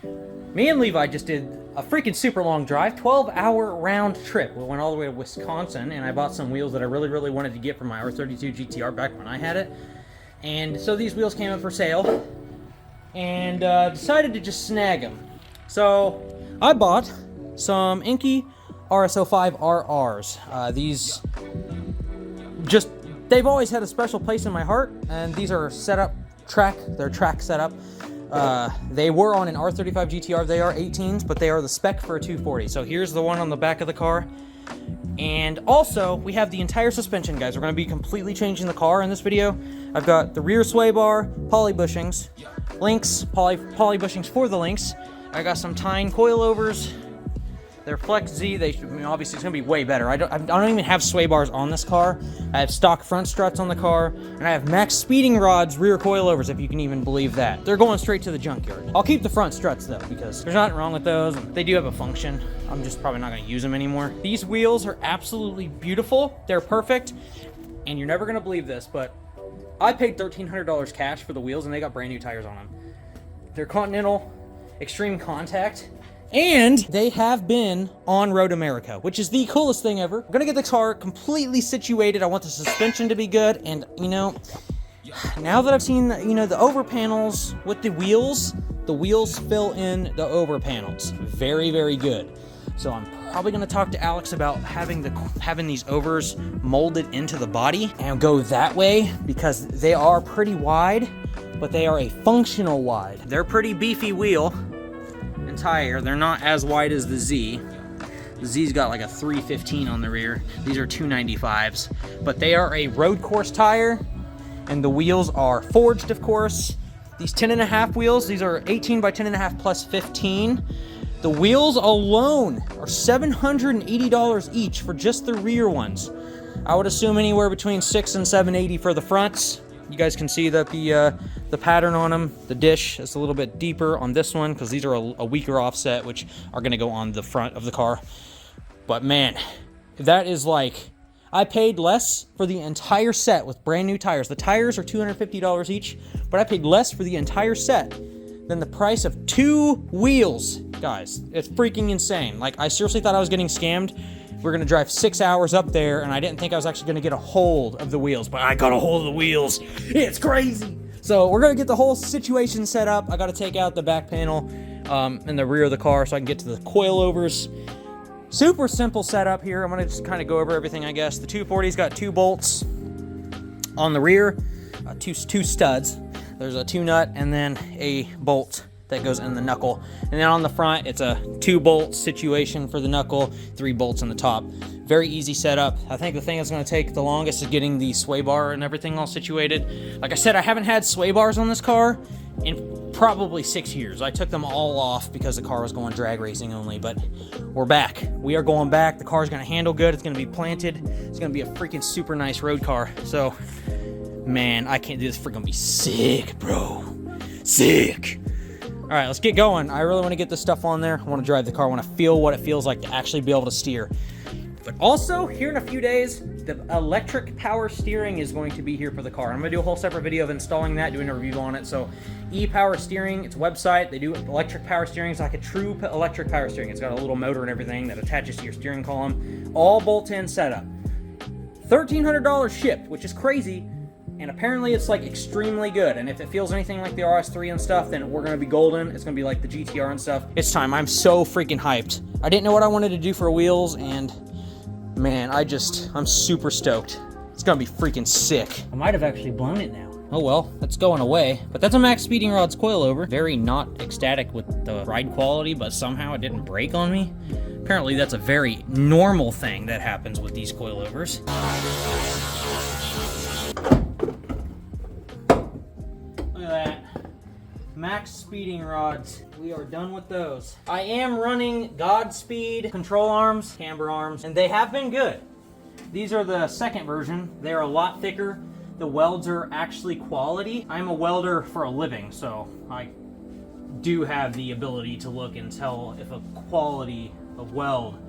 Me and Levi just did a freaking super long drive, 12-hour round trip. We went all the way to Wisconsin, and I bought some wheels that I really wanted to get for my R32 GTR back when I had it. And so these wheels came up for sale, and decided to just snag them. So I bought some Inky RS05 RRs. These just, they've always had a special place in my heart, and these are they're track setup. They were on an R35 GTR. They are 18s, but they are the spec for a 240. So here's the one on the back of the car. And also, we have the entire suspension, guys. We're going to be completely changing the car in this video. I've got the rear sway bar, poly bushings, links, poly bushings for the links. I got some Tyne coilovers. They're Flex Z. Obviously, it's going to be way better. I don't even have sway bars on this car. I have stock front struts on the car, and I have Max Speeding Rods rear coilovers, if you can even believe that. They're going straight to the junkyard. I'll keep the front struts, though, because there's nothing wrong with those. They do have a function. I'm just probably not going to use them anymore. These wheels are absolutely beautiful. They're perfect, and you're never going to believe this, but I paid $1,300 cash for the wheels, and they got brand new tires on them. They're Continental Extreme Contact. And they have been on Road America, which is the coolest thing ever. I'm gonna get the car completely situated. I want the suspension to be good. And, you know, now that I've seen, you know, the over panels with the wheels fill in the over panels. Very, very good. So I'm probably gonna talk to Alex about having these overs molded into the body and go that way, because they are pretty wide, but they are a functional wide. They're pretty beefy wheel and tire. They're not as wide as the Z. The Z's got like a 315 on the rear. These are 295s, but they are a road course tire, and the wheels are forged, of course. These 10.5 wheels, these are 18 by 10.5 plus 15. The wheels alone are $780 each for just the rear ones. I would assume anywhere between $600 and $780 for the fronts. You guys can see that the pattern on them, the dish is a little bit deeper on this one, because these are a weaker offset, which are going to go on the front of the car. But man, that is like, I paid less for the entire set with brand new tires. The tires are $250 each, but I paid less for the entire set than the price of 2 wheels. Guys, it's freaking insane. Like, I seriously thought I was getting scammed. We're gonna drive 6 hours up there, and I didn't think I was actually gonna get a hold of the wheels, but I got a hold of the wheels. It's crazy. So we're gonna get the whole situation set up. I gotta take out the back panel in the rear of the car so I can get to the coilovers. Super simple setup here. I'm gonna just kind of go over everything, I guess. The 240's got 2 bolts on the rear, two studs. There's a 2-nut and then a bolt that goes in the knuckle. And then on the front, it's a 2-bolt situation for the knuckle, 3 bolts on the top. Very easy setup. I think the thing that's gonna take the longest is getting the sway bar and everything all situated. Like I said, I haven't had sway bars on this car in probably 6 years. I took them all off because the car was going drag racing only, but we're back. We are going back. The car's gonna handle good. It's gonna be planted. It's gonna be a freaking super nice road car. So, man, I can't do this. Freaking be sick, bro. Sick. All right, let's get going. I really want to get this stuff on there. I want to drive the car. I want to feel what it feels like to actually be able to steer. But also, here in a few days, the electric power steering is going to be here for the car. I'm going to do a whole separate video of installing that, doing a review on it. So, e-power steering, it's a website. They do electric power steering. It's like a true electric power steering. It's got a little motor and everything that attaches to your steering column. All bolt-in setup. $1,300 shipped, which is crazy. And apparently it's like extremely good. And if it feels anything like the RS3 and stuff, then we're gonna be golden. It's gonna be like the GTR and stuff. It's time. I'm so freaking hyped. I didn't know what I wanted to do for wheels, and man, I'm super stoked. It's gonna be freaking sick. I might have actually blown it now. Oh well, that's going away. But that's a Max Speeding Rods coilover. Very not ecstatic with the ride quality, but somehow it didn't break on me. Apparently that's a very normal thing that happens with these coilovers. That Max Speeding Rods, we are done with those. I am running Godspeed control arms, camber arms, and they have been good. These are the second version. They're a lot thicker. The welds are actually quality. I'm a welder for a living, so I do have the ability to look and tell if a quality of weld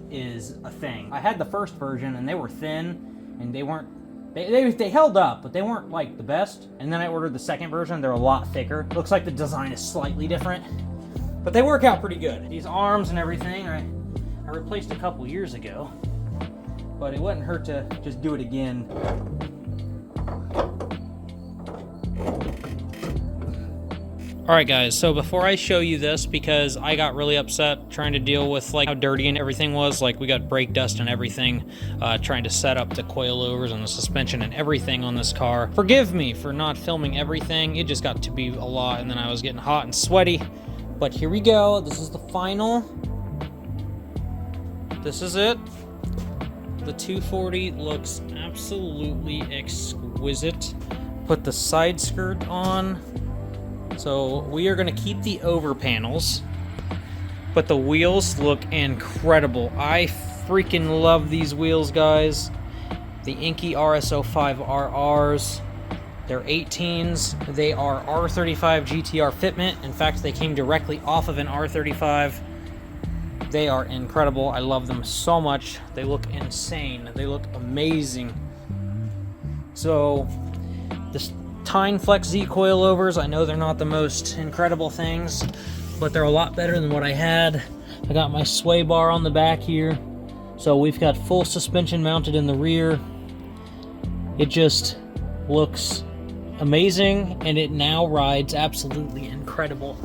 is a thing. I had the first version and they were thin and they weren't They held up, but they weren't like the best. And then I ordered the second version. They're a lot thicker. Looks like the design is slightly different. But they work out pretty good. These arms and everything, I replaced a couple years ago, but it wouldn't hurt to just do it again. Alright guys, so before I show you this, because I got really upset trying to deal with like how dirty and everything was, like we got brake dust and everything, trying to set up the coilovers and the suspension and everything on this car. Forgive me for not filming everything, it just got to be a lot and then I was getting hot and sweaty. But here we go, this is the final. This is it. The 240 looks absolutely exquisite. Put the side skirt on. So we are going to keep the over panels, but the wheels look incredible. I freaking love these wheels, guys. The Inky RS05 RRs. They're 18s. They are R35 GTR fitment. In fact, they came directly off of an R35. They are incredible. I love them so much. They look insane. They look amazing. So this Tyne Flex Z coilovers, I know they're not the most incredible things, but they're a lot better than what I had. I got my sway bar on the back here, so we've got full suspension mounted in the rear. It just looks amazing, and it now rides absolutely incredible.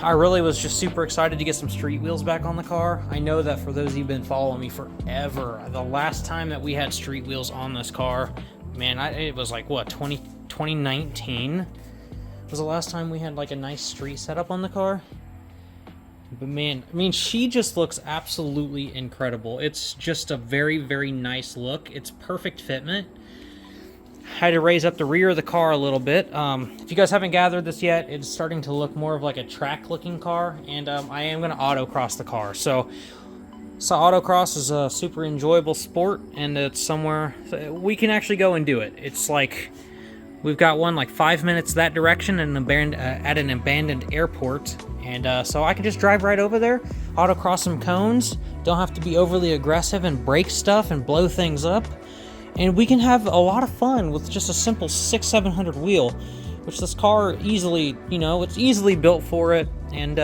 I really was just super excited to get some street wheels back on the car. I know that for those of you who've been following me forever, the last time that we had street wheels on this car, man, it was like, what, 2019 was the last time we had like a nice street setup on the car. But man, I mean, she just looks absolutely incredible. It's just a very, very nice look. It's perfect fitment. Had to raise up the rear of the car a little bit. If you guys haven't gathered this yet, it's starting to look more of like a track looking car, and I am going to autocross the car. So autocross is a super enjoyable sport, and it's somewhere we can actually go and do it. It's like we've got one like 5 minutes that direction and at an abandoned airport, and so I can just drive right over there, autocross some cones, don't have to be overly aggressive and break stuff and blow things up, and we can have a lot of fun with just a simple 600-700 wheel, which this car easily, you know, it's easily built for it. And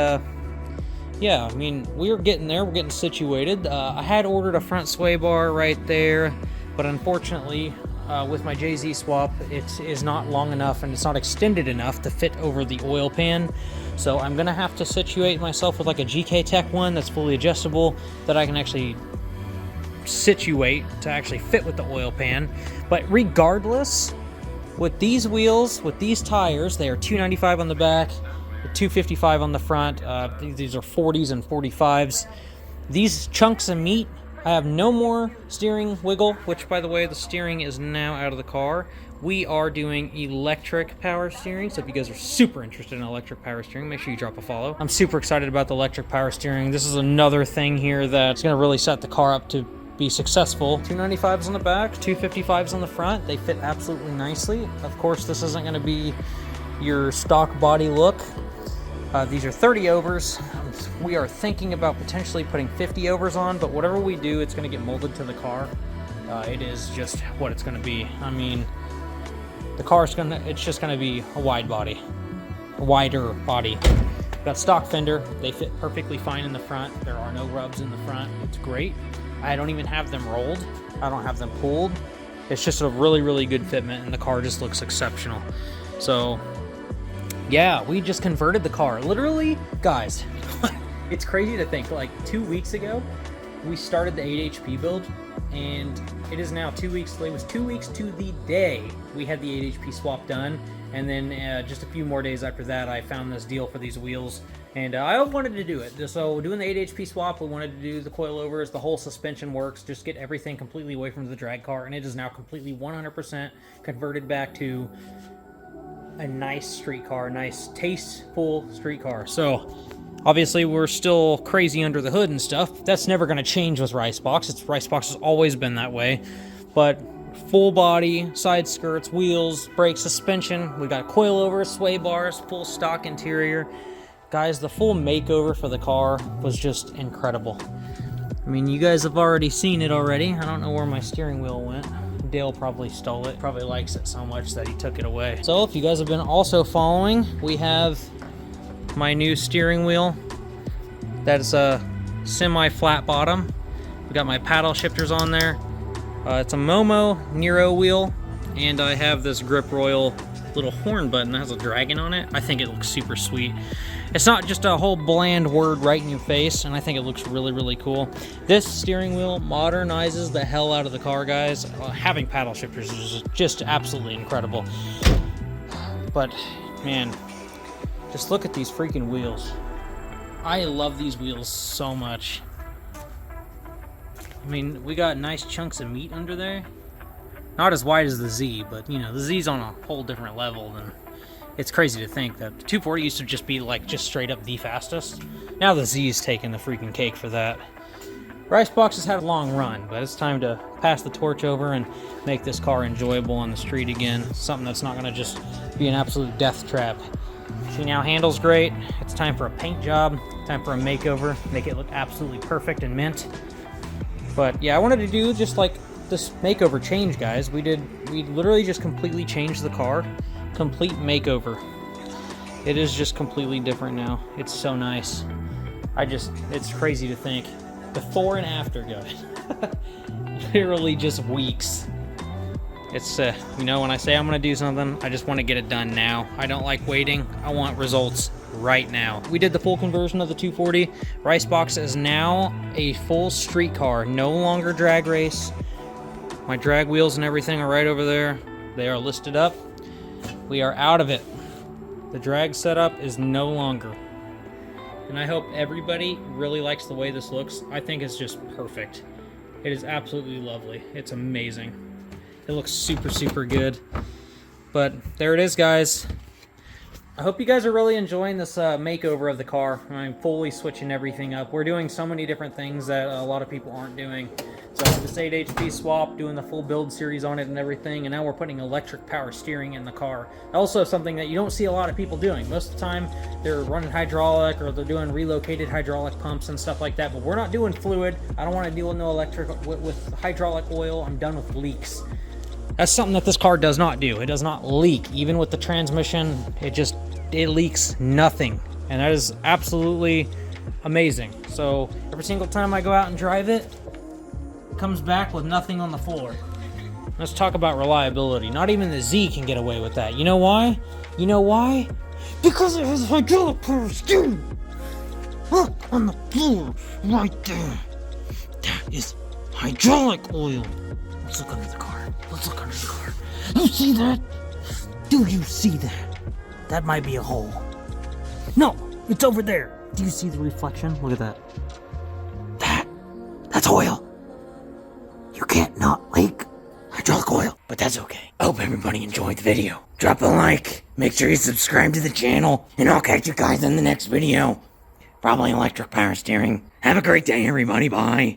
yeah, I mean, we're getting there, we're getting situated. I had ordered a front sway bar right there, but unfortunately with my JZ swap, it is not long enough and it's not extended enough to fit over the oil pan. So I'm gonna have to situate myself with like a GK Tech one that's fully adjustable, that I can actually situate to actually fit with the oil pan. But regardless, with these wheels, with these tires, they are 295 on the back, 255 on the front. These are 40s and 45s. These chunks of meat, I have no more steering wiggle, which by the way, the steering is now out of the car. We are doing electric power steering, so if you guys are super interested in electric power steering, make sure you drop a follow. I'm super excited about the electric power steering. This is another thing here that's gonna really set the car up to be successful. 295s on the back, 255s on the front. They fit absolutely nicely. Of course, this isn't gonna be your stock body look. These are 30 overs. We are thinking about potentially putting 50 overs on, but whatever we do, it's going to get molded to the car. It is just what it's going to be. I mean, the car's it's just going to be a wide body, a wider body. Got stock fender. They fit perfectly fine in the front. There are no rubs in the front. It's great. I don't even have them rolled. I don't have them pulled. It's just a really, really good fitment, and the car just looks exceptional. So yeah, we just converted the car. Literally, guys, it's crazy to think, like 2 weeks ago, we started the 8 HP build, and it is now 2 weeks, it was 2 weeks to the day we had the 8 HP swap done, and then just a few more days after that, I found this deal for these wheels, and I wanted to do it. So doing the 8 HP swap, we wanted to do the coilovers, the whole suspension works, just get everything completely away from the drag car, and it is now completely 100% converted back to a nice street car, nice tasteful street car. So obviously we're still crazy under the hood and stuff. That's never going to change with RICEBOX. RICEBOX has always been that way. But full body, side skirts, wheels, brake, suspension. We got coilovers, sway bars, full stock interior. Guys, the full makeover for the car was just incredible. I mean, you guys have already seen it already. I don't know where my steering wheel went. Dale probably stole it. Probably likes it so much that he took it away. So if you guys have been also following, we have my new steering wheel. That's a semi-flat bottom. We got my paddle shifters on there. It's a Momo Nero wheel, and I have this Grip Royal little horn button that has a dragon on it. I think it looks super sweet. It's not just a whole bland word right in your face, and I think it looks really, really cool. This steering wheel modernizes the hell out of the car, guys. Having paddle shifters is just absolutely incredible. But, man, just look at these freaking wheels. I love these wheels so much. I mean, we got nice chunks of meat under there. Not as wide as the Z, but, you know, the Z's on a whole different level than... It's crazy to think that the 240 used to just be, like, just straight up the fastest. Now the Z's taking the freaking cake for that. RICEBOX has had a long run, but it's time to pass the torch over and make this car enjoyable on the street again. Something that's not going to just be an absolute death trap. See, now handles great. It's time for a paint job. Time for a makeover. Make it look absolutely perfect and mint. But, yeah, I wanted to do just, like, this makeover change, guys. We literally just completely changed the car. Complete makeover. It is just completely different now. It's so nice. It's crazy to think. Before and after, guys. Literally just weeks. It's, you know, when I say I'm gonna do something, I just want to get it done now. I don't like waiting. I want results right now. We did the full conversion of the 240. RICEBOX is now a full street car, no longer drag race. My drag wheels and everything are right over there. They are listed up. We are out of it. The drag setup is no longer. And I hope everybody really likes the way this looks. I think it's just perfect. It is absolutely lovely. It's amazing. It looks super, super good. But there it is, guys. I hope you guys are really enjoying this makeover of the car. I'm fully switching everything up. We're doing so many different things that a lot of people aren't doing. So this 8 HP swap, doing the full build series on it and everything, and now we're putting electric power steering in the car. Also something that you don't see a lot of people doing. Most of the time they're running hydraulic or they're doing relocated hydraulic pumps and stuff like that, but we're not doing fluid. I don't want to deal with no electric with hydraulic oil. I'm done with leaks. That's something that this car does not do. It does not leak. Even with the transmission, it leaks nothing. And that is absolutely amazing. So every single time I go out and drive it, it comes back with nothing on the floor. Let's talk about reliability. Not even the Z can get away with that. You know why? You know why? Because it has hydraulic power steering. Look on the floor right there. That is hydraulic oil. Let's look under the car. Let's look under the car. You see that? Do you see that? That might be a hole. No, it's over there. Do you see the reflection? Look at that. That's oil. You can't not leak hydraulic oil, but that's okay. I hope everybody enjoyed the video. Drop a like, make sure you subscribe to the channel, and I'll catch you guys in the next video. Probably electric power steering. Have a great day, everybody. Bye.